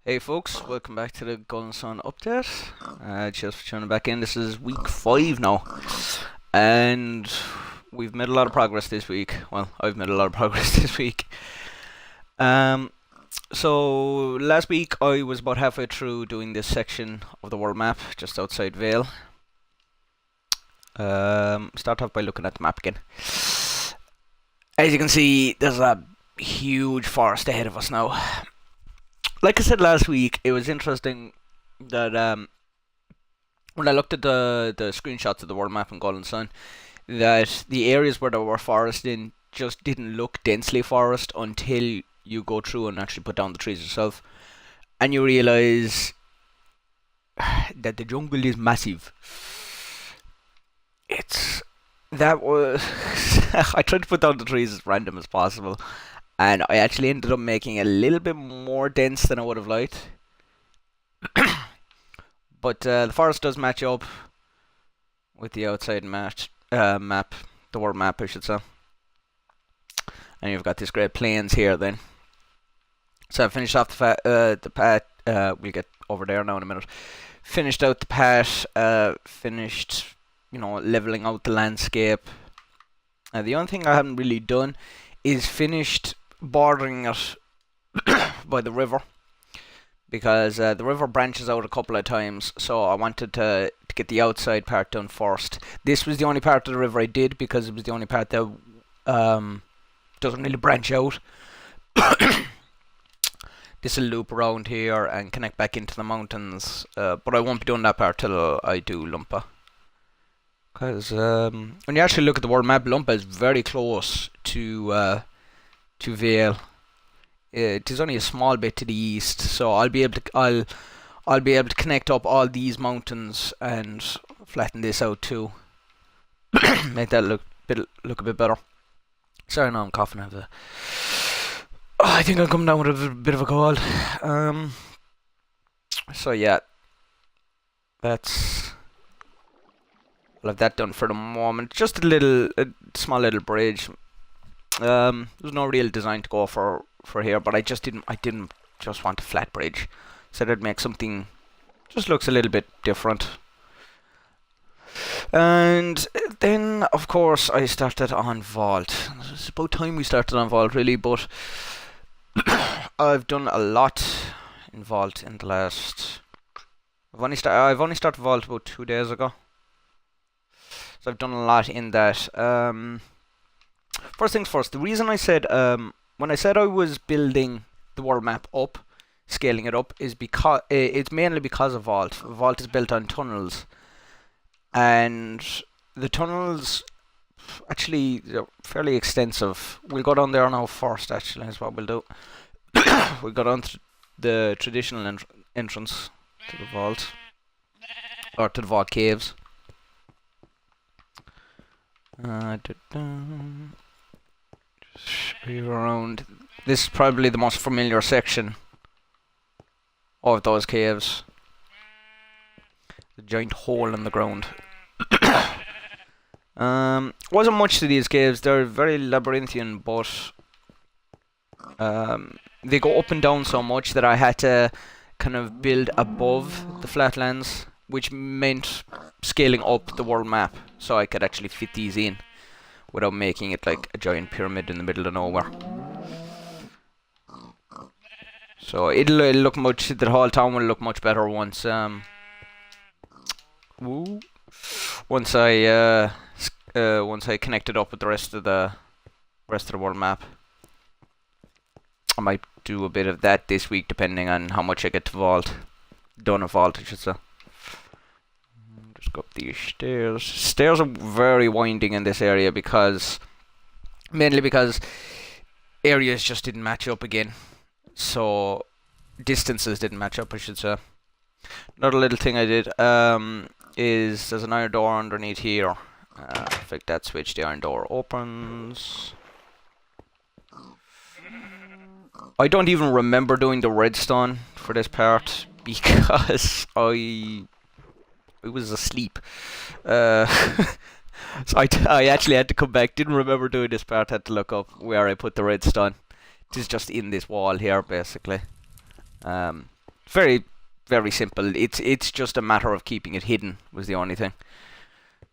Hey folks, welcome back to the Golden Sun update. Just for tuning back in, this is week 5 now, and we've made a lot of progress this week. Well, I've made a lot of progress this week. So last week I was about halfway through doing this section of the world map just outside Vale. Start off by looking at the map again. As you can see, there's a huge forest ahead of us now. Like I said last week, it was interesting that when I looked at the screenshots of the world map in Golden Sun, that the areas where there were forest in just didn't look densely forest until you go through and actually put down the trees yourself, and you realise that the jungle is massive. That was I tried to put down the trees as random as possible, and I actually ended up making it a little bit more dense than I would have liked. But the forest does match up with the outside map, the world map, I should say. And you've got this great plains here then. So I finished off the path. We'll get over there now in a minute. Finished out the path. Finished, leveling out the landscape. The only thing I haven't really done is finished bordering it by the river, because the river branches out a couple of times, so I wanted to get the outside part done first. This was the only part of the river I did because it was the only part that doesn't really branch out. This will loop around here and connect back into the mountains, but I won't be doing that part till I do Lumpa. Because when you actually look at the world map, Lumpa is very close to Vale. It is only a small bit to the east, so I'll be able to connect up all these mountains and flatten this out too. Make that look a bit better. Sorry, now I'm coughing. I think I'm coming down with a bit of a cold. So yeah, I'll have that done for the moment. Just a small little bridge. There's no real design to go for here, but I didn't just want a flat bridge. So I'd make something just looks a little bit different. And then of course I started on Vault. It's about time we started on Vault really, but I've done a lot in Vault in the last I've only started Vault about 2 days ago. So I've done a lot in that. First things first, the reason I said, when I said I was building the world map up, scaling it up, is because it's mainly because of Vault. Vault is built on tunnels, and the tunnels actually they're fairly extensive. We'll go down there now first. Actually, is what we'll do. We'll go down to the traditional entrance to the vault, or to the vault caves. Around. This is probably the most familiar section of those caves. The giant hole in the ground. Wasn't much to these caves. They're very labyrinthian, but they go up and down so much that I had to kind of build above the flatlands, which meant scaling up the world map so I could actually fit these in without making it like a giant pyramid in the middle of nowhere. So it'll look the whole town will look much better once once I connect it up with the rest of the world map. I might do a bit of that this week depending on how much I get to Vault. Done at Vault, I should say. Just go up these stairs. Stairs are very winding in this area mainly because areas just didn't match up again. So distances didn't match up, I should say. Another little thing I did is there's an iron door underneath here. Flick that switch, the iron door opens. I don't even remember doing the redstone for this part because I was asleep. So I actually had to come back. Didn't remember doing this part. Had to look up where I put the redstone. It is just in this wall here, basically. Very, very simple. It's just a matter of keeping it hidden was the only thing.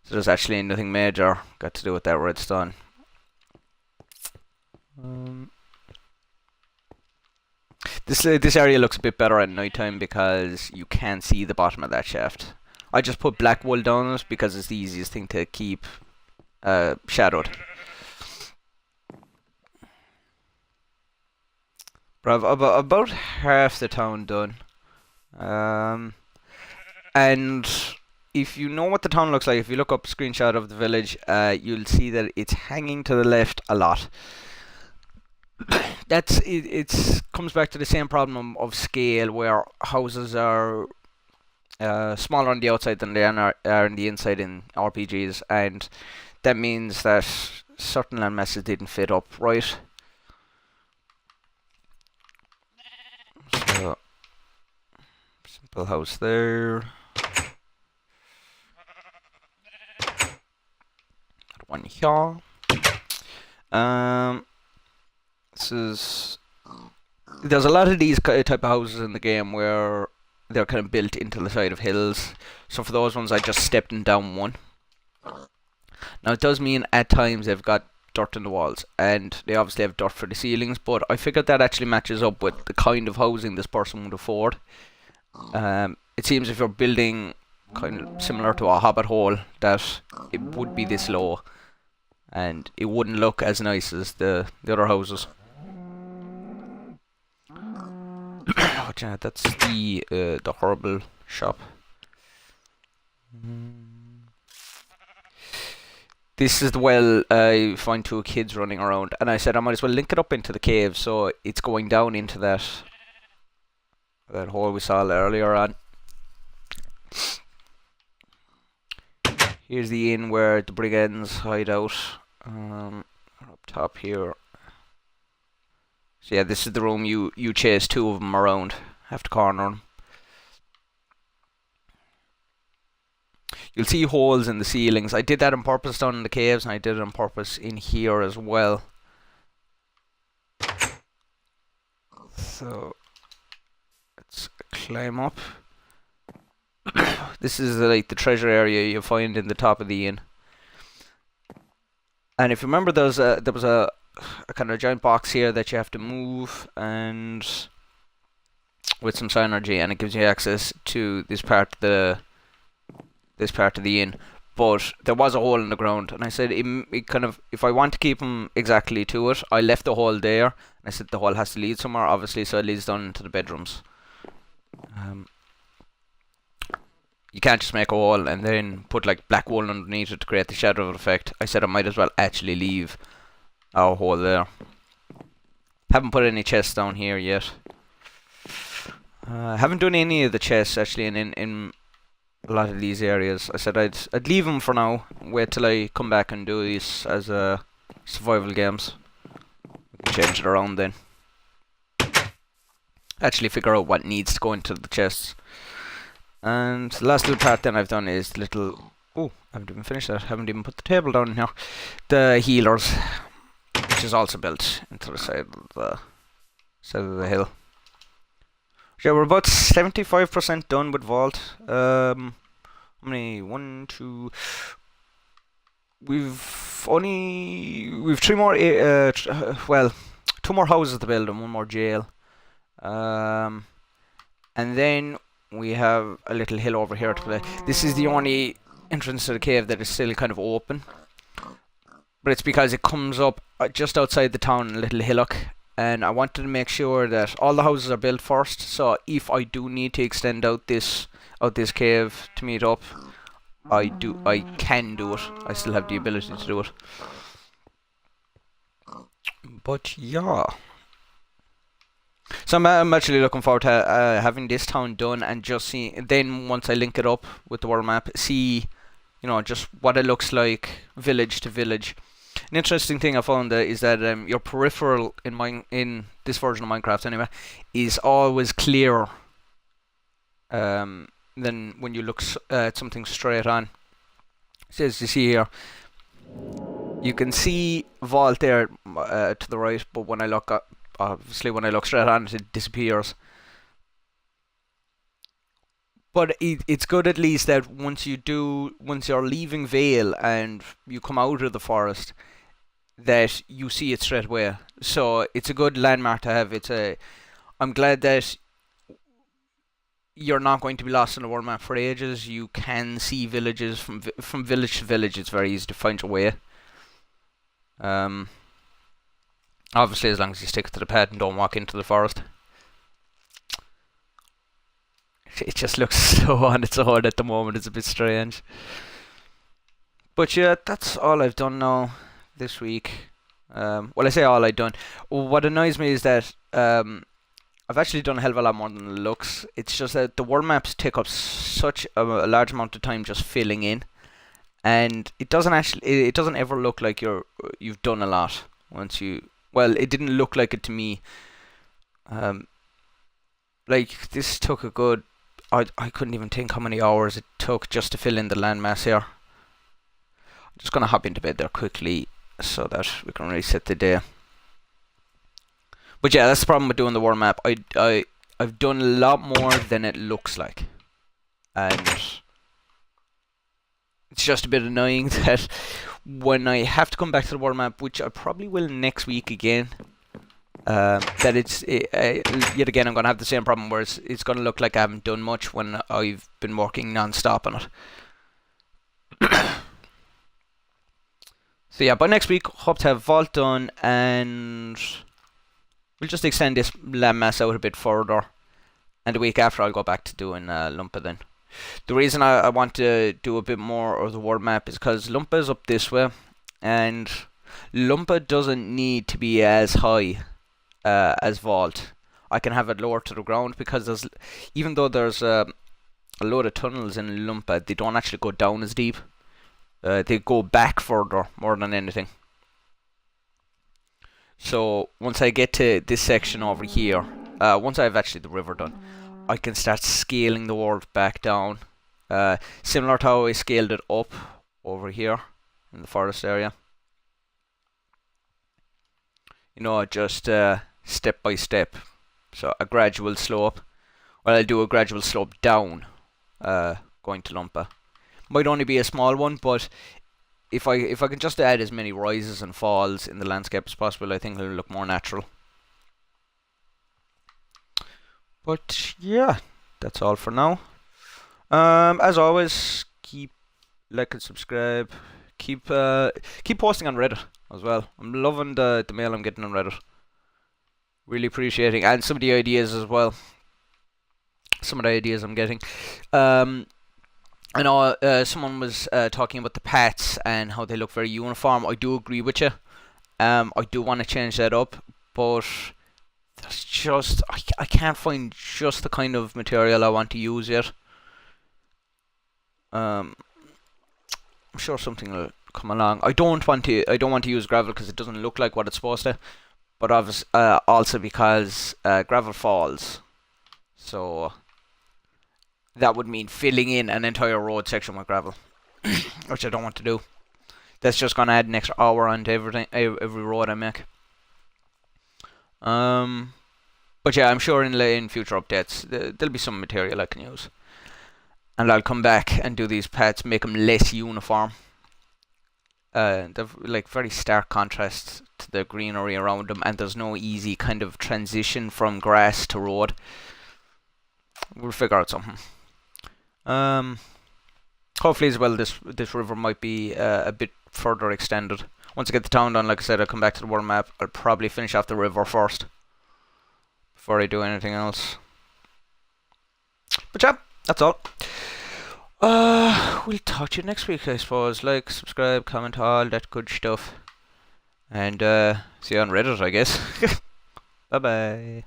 So there's actually nothing major got to do with that redstone. This area looks a bit better at night time because you can see the bottom of that shaft. I just put black wool down it because it's the easiest thing to keep shadowed. But I've about half the town done. And if you know what the town looks like, if you look up a screenshot of the village, you'll see that it's hanging to the left a lot. It comes back to the same problem of scale, where houses are smaller on the outside than they are on the inside in RPGs, and that means that certain land masses didn't fit up right. So, simple house there. One here. There's a lot of these type of houses in the game where they're kind of built into the side of hills. So for those ones, I just stepped them down one. Now it does mean at times they've got dirt in the walls, and they obviously have dirt for the ceilings, but I figured that actually matches up with the kind of housing this person would afford. It seems if you're building kind of similar to a hobbit hole, that it would be this low, and it wouldn't look as nice as the other houses. Yeah, that's the horrible shop. This is the well I find two kids running around, and I said I might as well link it up into the cave, so it's going down into that hole we saw earlier on. Here's the inn where the brigands hide out. Up top here. So yeah, this is the room you chase two of them around. Have to corner them. You'll see holes in the ceilings. I did that on purpose down in the caves, and I did it on purpose in here as well. So let's climb up. This is like the treasure area you find in the top of the inn. And if you remember, there was a kind of giant box here that you have to move, and with some synergy, and it gives you access to this part of the inn. But there was a hole in the ground, and I said it kind of, if I want to keep them exactly to it, I left the hole there, and I said the hole has to lead somewhere, obviously, so it leads down into the bedrooms. You can't just make a hole and then put like black wool underneath it to create the shadow effect. I said I might as well actually leave our hole there. Haven't put any chests down here yet. Haven't done any of the chests actually in a lot of these areas. I said I'd leave them for now. Wait till I come back and do these as survival games. We can change it around then. Actually figure out what needs to go into the chests. And the last little part then I've done is the little... Oh, I haven't even finished that. Haven't even put the table down here. The healers, which is also built into the side of the hill. Yeah, we're about 75% done with Vault. How many? 1, 2... We've 3 more... well, 2 more houses to build and 1 more jail. And then we have a little hill over here to play. This is the only entrance to the cave that is still kind of open. But it's because it comes up just outside the town, a little hillock. And I wanted to make sure that all the houses are built first. So if I do need to extend out this cave to meet up, I can do it. I still have the ability to do it. But yeah. So I'm actually looking forward to having this town done and just see. Then once I link it up with the world map, see, just what it looks like village to village. An interesting thing I found is that your peripheral in this version of Minecraft anyway is always clearer than when you look at something straight on. So as you see here, you can see Vault there to the right, but when I look up, obviously when I look straight on it, it disappears. But it's good at least that once you're leaving Vale and you come out of the forest, that you see it straight away. So it's a good landmark to have. I'm glad that you're not going to be lost on the world map for ages. You can see villages from village to village. It's very easy to find your way. Obviously, as long as you stick to the path and don't walk into the forest. It just looks so on its own at the moment. It's a bit strange. But yeah, that's all I've done now this week. Well, I say all I've done. What annoys me is that I've actually done a hell of a lot more than it looks. It's just that the world maps take up such a large amount of time just filling in, and it doesn't ever look like you've done a lot once you. Well, it didn't look like it to me. Like this took a good. I couldn't even think how many hours it took just to fill in the landmass here. I'm just gonna hop into bed there quickly so that we can reset the day. But yeah, that's the problem with doing the world map. I've done a lot more than it looks like, and it's just a bit annoying that when I have to come back to the world map, which I probably will next week again, that yet again I'm gonna have the same problem where it's gonna look like I haven't done much when I've been working non-stop on it. So yeah, by next week, hope to have Vault done, and we'll just extend this landmass out a bit further, and the week after I'll go back to doing Lumpa then. The reason I want to do a bit more of the world map is because Lumpa is up this way, and Lumpa doesn't need to be as high as Vault. I can have it lower to the ground because even though there's a load of tunnels in Lumpa, they don't actually go down as deep. They go back further more than anything. So once I get to this section over here, once I have actually the river done, I can start scaling the world back down. Similar to how I scaled it up over here in the forest area. You know, just step by step. So a gradual slope. Well, I'll do a gradual slope down, going to Lumpa. Might only be a small one, but if I can just add as many rises and falls in the landscape as possible, I think it'll look more natural. But yeah, that's all for now. As always, keep like and subscribe. Keep posting on Reddit as well. I'm loving the mail I'm getting on Reddit. Really appreciating, and some of the ideas as well. Some of the ideas I'm getting. I know someone was talking about the paths and how they look very uniform. I do agree with you. I do want to change that up, but there's just I can't find just the kind of material I want to use yet. I'm sure something will come along. I don't want to use gravel because it doesn't look like what it's supposed to, but obviously also because gravel falls, so that would mean filling in an entire road section with gravel, which I don't want to do. That's just gonna add an extra hour onto every road I make. But yeah, I'm sure in future updates there'll be some material I can use, and I'll come back and do these paths, make them less uniform. They're like very stark contrast to the greenery around them, and there's no easy kind of transition from grass to road. We'll figure out something. Hopefully as well this river might be a bit further extended. Once I get the town done, like I said, I'll come back to the world map. I'll probably finish off the river first before I do anything else. But yeah, that's all. We'll talk to you next week, I suppose. Like, subscribe, comment, all that good stuff. And see you on Reddit, I guess. Bye bye.